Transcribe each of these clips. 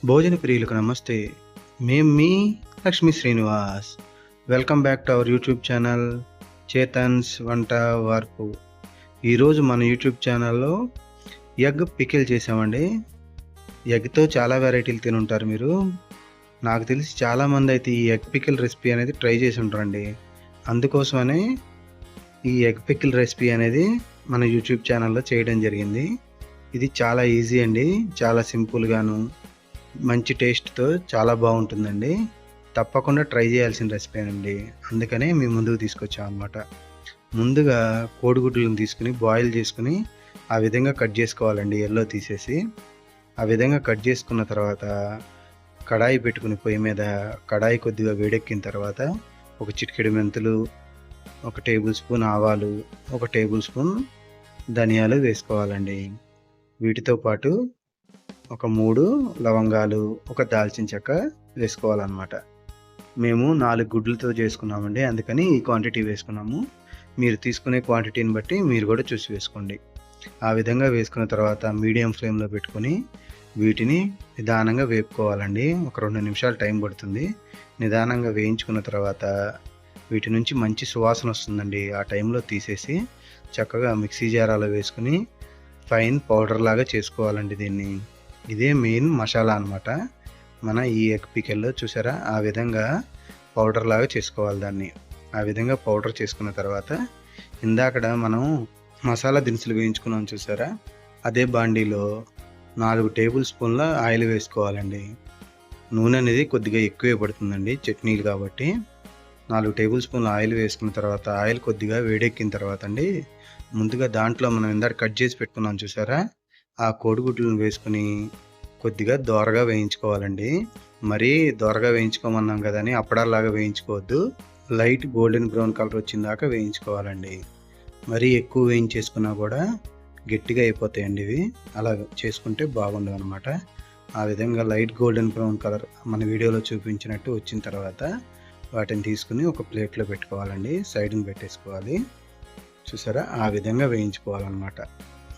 భోజన ప్రియులకు నమస్తే. మేము మీ Lakshmi Srinivas. Welcome back to our YouTube channel Chetan's Vanta Varpu. ఈరోజు మన యూట్యూబ్ ఛానల్లో ఎగ్ పికిల్ చేసామండి. ఎగ్తో చాలా వెరైటీలు తినుంటారు మీరు. నాకు తెలిసి చాలామంది అయితే ఈ ఎగ్ పికిల్ రెసిపీ అనేది ట్రై చేసి ఉంటారండి. అందుకోసమనే ఈ ఎగ్ పికిల్ రెసిపీ అనేది మన యూట్యూబ్ ఛానల్లో చేయడం జరిగింది. ఇది చాలా ఈజీ అండి, చాలా సింపుల్గాను మంచి టేస్ట్తో చాలా బాగుంటుందండి. తప్పకుండా ట్రై చేయాల్సిన రెసిపీ అండి. అందుకనే మీ ముందుకు తీసుకొచ్చాం అనమాట. ముందుగా కోడిగుడ్లను తీసుకుని బాయిల్ చేసుకుని ఆ విధంగా కట్ చేసుకోవాలండి, ఎల్లో తీసేసి. ఆ విధంగా కట్ చేసుకున్న తర్వాత కడాయి పెట్టుకుని పొయ్యి మీద కడాయి కొద్దిగా వేడెక్కిన తర్వాత ఒక చిటికెడు మెంతులు, 1 టేబుల్ స్పూన్ ఆవాలు, 1 టేబుల్ స్పూన్ ధనియాలు వేసుకోవాలండి. వీటితో పాటు ఒక 3 లవంగాలు, 1 దాల్చిన చెక్క వేసుకోవాలన్నమాట. మేము 4 గుడ్లతో చేసుకున్నామండి, అందుకని ఈ క్వాంటిటీ వేసుకున్నాము. మీరు తీసుకునే క్వాంటిటీని బట్టి మీరు కూడా చూసి వేసుకోండి. ఆ విధంగా వేసుకున్న తర్వాత మీడియం ఫ్లేమ్లో పెట్టుకొని వీటిని నిదానంగా వేపుకోవాలండి. ఒక 2 నిమిషాలు టైం పడుతుంది. నిదానంగా వేయించుకున్న తర్వాత వీటి నుంచి మంచి సువాసన వస్తుందండి. ఆ టైంలో తీసేసి చక్కగా మిక్సీ జారాలో వేసుకుని ఫైన్ పౌడర్ లాగా చేసుకోవాలండి దీన్ని. ఇదే మెయిన్ మసాలా అనమాట. మన ఈ ఎగ్ పికిల్లో చూసారా, ఆ విధంగా పౌడర్ లాగా చేసుకోవాలి దాన్ని. ఆ విధంగా పౌడర్ చేసుకున్న తర్వాత ఇందాకడ మనం మసాలా దినుసులు వేయించుకున్నాం చూసారా, అదే బాండీలో 4 టేబుల్ స్పూన్ల ఆయిల్ వేసుకోవాలండి. నూనె అనేది కొద్దిగా ఎక్కువే పడుతుందండి చట్నీలు కాబట్టి. 4 టేబుల్ స్పూన్ల ఆయిల్ వేసుకున్న తర్వాత ఆయిల్ కొద్దిగా వేడెక్కిన తర్వాత అండి, ముందుగా దాంట్లో మనం ఇందాక కట్ చేసి పెట్టుకున్నాం చూసారా, ఆ కోడిగుడ్లను వేసుకుని కొద్దిగా దోరగా వేయించుకోవాలండి. మరీ దోరగా వేయించుకోమన్నాం కదని అప్పడాలాగా వేయించుకోవద్దు. లైట్ గోల్డెన్ బ్రౌన్ కలర్ వచ్చిందాకా వేయించుకోవాలండి. మరీ ఎక్కువ వేయించేసుకున్నా కూడా గట్టిగా అయిపోతాయండి ఇవి. అలా చేసుకుంటే బాగుండదు అనమాట. ఆ విధంగా లైట్ గోల్డెన్ బ్రౌన్ కలర్ మన వీడియోలో చూపించినట్టు వచ్చిన తర్వాత వాటిని తీసుకుని ఒక ప్లేట్లో పెట్టుకోవాలండి. సైడ్ని పెట్టేసుకోవాలి. చూసారా, ఆ విధంగా వేయించుకోవాలన్నమాట.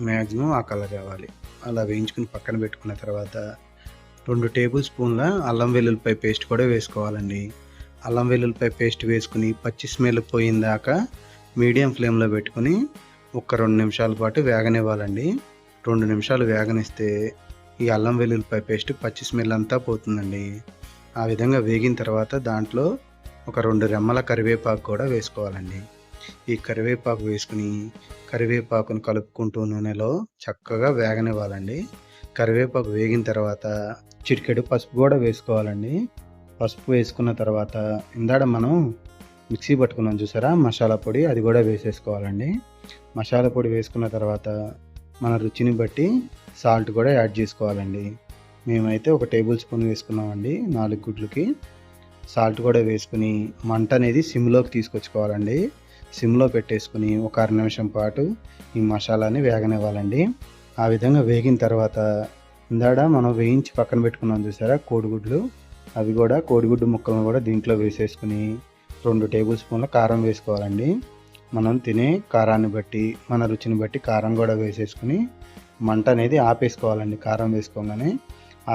మ్యాక్సిమం ఆ కలర్ రావాలి. అలా వేయించుకుని పక్కన పెట్టుకున్న తర్వాత 2 టేబుల్ స్పూన్ల అల్లం వెల్లుల్లిపాయ పేస్ట్ కూడా వేసుకోవాలండి. అల్లం వెల్లుల్లిపాయ పేస్ట్ వేసుకుని పచ్చి స్మెల్ పోయిందాకా మీడియం ఫ్లేమ్లో పెట్టుకుని ఒక 2 నిమిషాల పాటు వేగనివ్వాలండి. 2 నిమిషాలు వేగనిస్తే ఈ అల్లం వెల్లుల్లిపాయ పేస్ట్ పచ్చి స్మెల్ అంతా పోతుందండి. ఆ విధంగా వేగిన తర్వాత దాంట్లో ఒక 2 రెమ్మల కరివేపాకు కూడా వేసుకోవాలండి. ఈ కరివేపాకు వేసుకుని కరివేపాకును కలుపుకుంటూ నూనెలో చక్కగా వేగనివ్వాలండి. కరివేపాకు వేగిన తర్వాత చిటికెడు పసుపు కూడా వేసుకోవాలండి. పసుపు వేసుకున్న తర్వాత ఇందాక మనం మిక్సీ పట్టుకున్నాం చూసారా మసాలా పొడి, అది కూడా వేసేసుకోవాలండి. మసాలా పొడి వేసుకున్న తర్వాత మన రుచిని బట్టి సాల్ట్ కూడా యాడ్ చేసుకోవాలండి. మేమైతే 1 టేబుల్ స్పూన్ వేసుకున్నామండి 4 గుడ్లకి. సాల్ట్ కూడా వేసుకుని మంట అనేది సిమ్లోకి తీసుకొచ్చుకోవాలండి. సిమ్లో పెట్టేసుకుని ఒక 1/2 నిమిషం పాటు ఈ మసాలాని వేగనివ్వాలండి. ఆ విధంగా వేగిన తర్వాత ఇందాడ మనం వేయించి పక్కన పెట్టుకున్నాం చూసారా కోడిగుడ్లు, అవి కూడా కోడిగుడ్డు ముక్కలను కూడా దీంట్లో వేసేసుకుని 2 టేబుల్ స్పూన్ల కారం వేసుకోవాలండి. మనం తినే కారాన్ని బట్టి మన రుచిని బట్టి కారం కూడా వేసేసుకుని మంట అనేది ఆపేసుకోవాలండి. కారం వేసుకోగానే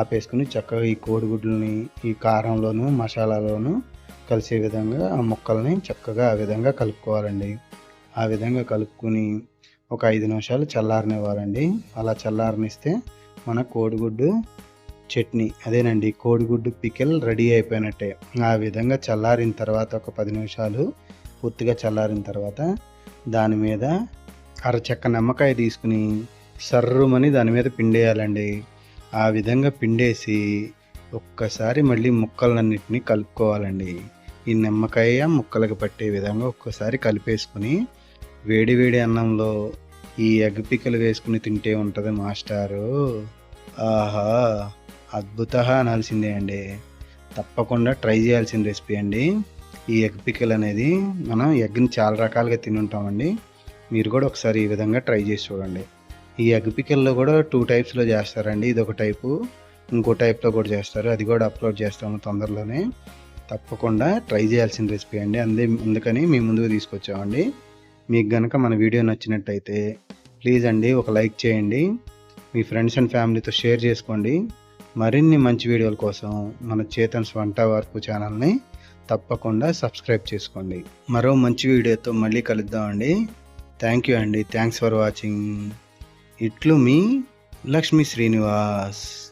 ఆపేసుకుని చక్కగా ఈ కోడిగుడ్లని ఈ కారంలోను మసాలాలోను కలిసే విధంగా ఆ ముక్కల్ని చక్కగా ఆ విధంగా కలుపుకోవాలండి. ఆ విధంగా కలుపుకొని ఒక 5 నిమిషాలు చల్లారనివ్వాలండి. అలా చల్లారనిస్తే మన కోడిగుడ్డు చట్నీ, అదేనండి కోడిగుడ్డు పికిల్ రెడీ అయిపోయినట్టే. ఆ విధంగా చల్లారిన తర్వాత ఒక 10 నిమిషాలు పూర్తిగా చల్లారిన తర్వాత దాని మీద అరచెక్క నిమ్మకాయ తీసుకుని సర్రుమని దాని మీద పిండేయాలండి. ఆ విధంగా పిండేసి ఒక్కసారి మళ్ళీ ముక్కలన్నిటిని కలుపుకోవాలండి. ఈ నిమ్మకాయ ముక్కలకు పట్టే విధంగా ఒక్కసారి కలిపేసుకుని వేడి వేడి అన్నంలో ఈ ఎగ్ పికిల్ వేసుకుని తింటే ఉంటుంది మాస్టారు. ఆహా, అద్భుత అనాల్సిందే అండి. తప్పకుండా ట్రై చేయాల్సిన రెసిపీ అండి. ఈ ఎగ్ పికిల్ అనేది మనం ఎగ్ని చాలా రకాలుగా తినుంటామండి. మీరు కూడా ఒకసారి ఈ విధంగా ట్రై చేసి చూడండి. ఈ ఎగ్ పికిల్లో కూడా 2 టైప్స్లో చేస్తారండి. ఇది ఒక టైపు, ఇంకో టైప్లో కూడా చేస్తారు. అది కూడా అప్లోడ్ చేస్తాము తొందరలోనే. తప్పకుండా ట్రై చేయాల్సిన రెసిపీ అండి. అందుకని మీ ముందుకు తీసుకొచ్చామండి. మీకు కనుక మన వీడియో నచ్చినట్టయితే ప్లీజ్ అండి ఒక లైక్ చేయండి. మీ ఫ్రెండ్స్ అండ్ ఫ్యామిలీతో షేర్ చేసుకోండి. మరిన్ని మంచి వీడియోల కోసం మన చేతన్స్ వంట వార్పు ఛానల్ని తప్పకుండా సబ్స్క్రైబ్ చేసుకోండి. మరో మంచి వీడియోతో మళ్ళీ కలుద్దామండి. థ్యాంక్ యూ అండి. Thanks for watching. ఇట్లు మీ లక్ష్మీ శ్రీనివాస్.